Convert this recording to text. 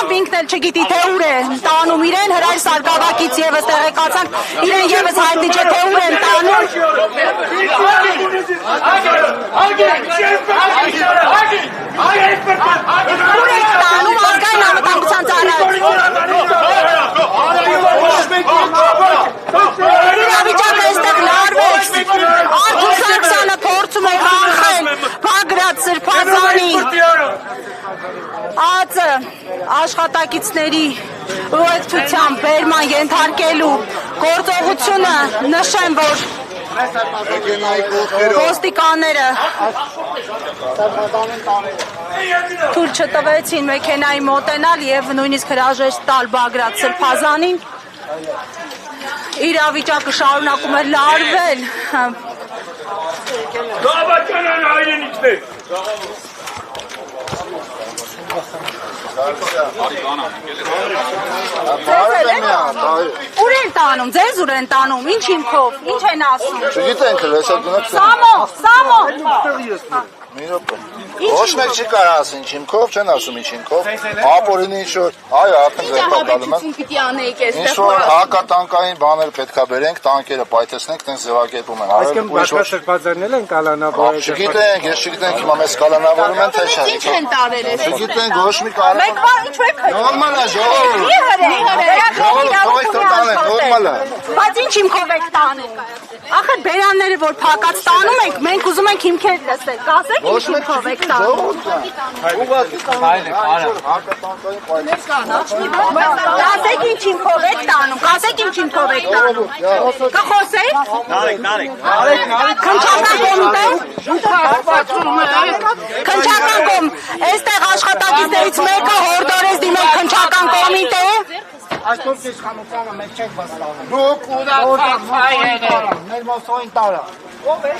անգամ ինքն էլ չգիտի թե ուր է տանում իրեն, Հրայր Սարգսակից եւս տեղեկացանք, իրեն եւս հայտնի չէ թե ուր են տանում։ Ուր եք տանում ազգային անվտանգության իրավիճակը այստեղ լարվեց, Արթուր Սարգսյանը փորձում է կանխել Բագրատ Սրբազանի ԱԾ աշխատակիցների ուղեկցությամբ բերման ենթարկելու գործողությունը նշեմ, որ ոստիկանները թույլ չտվեցին մեքենայի մոտենալ եւ նույնիսկ հրաժեշտ տալ Բագրատ Սրբազանին։ Իրավիճակը շարունակում է լարվել։ Գավականան հայրենիքներ։ Ուր են տանում, ձեզ ուր են տանում, ինչ հիմքով, ինչ են ասում։ Չգիտենք, լեսակ գնաց։ Սամո։ Մի րոպե։ Ոչ մեկ չի կարող ասել ինչ հիմքով, չեն ասում ինչ հիմքով։ Ապօրինի ինչ-որ, այո, արդեն ձերբակ գալու են։ Պիտի անեիք այստեղ։ Ինչ-որ հակատանկային բաներ պետքա բերենք, տանկերը պայթեցնենք, տենց ձևակերպում են։ Այսինքն Բագրատ Սրբազանն են կալանավորել։ Չգիտենք, ես չգիտենք, հիմա մեզ կալանավորում են, թե չէ։ Ինչ են տարել ես։ Չգիտենք, ոչ մի կարող։ Մեկ բան ինչ եք հրել։ Նորմալ է, ժողովուրդ։ Նորմալ է։ Բայց ինչ հիմքով եք տանում։ Ախր բերանները որ փակած տանում եք, մենք ուզում ենք հիմքեր լսել։ Կասեք ինչ հիմքով եք տանում։ Կասեք ինչ հիմքով եք տանում, կասեք ինչ հիմքով եք տանում։ Կխոսեք։ Քնչական կոմիտե։ Քնչական կոմ, այստեղ աշխատակիցներից մեկը հորդորեց դիմել քնչական կոմիտե։ Այսօր քեզ խանութանը մեկ չեք վաստանում։ Դուք Մեր մասային տարա։ Ո՞վ է։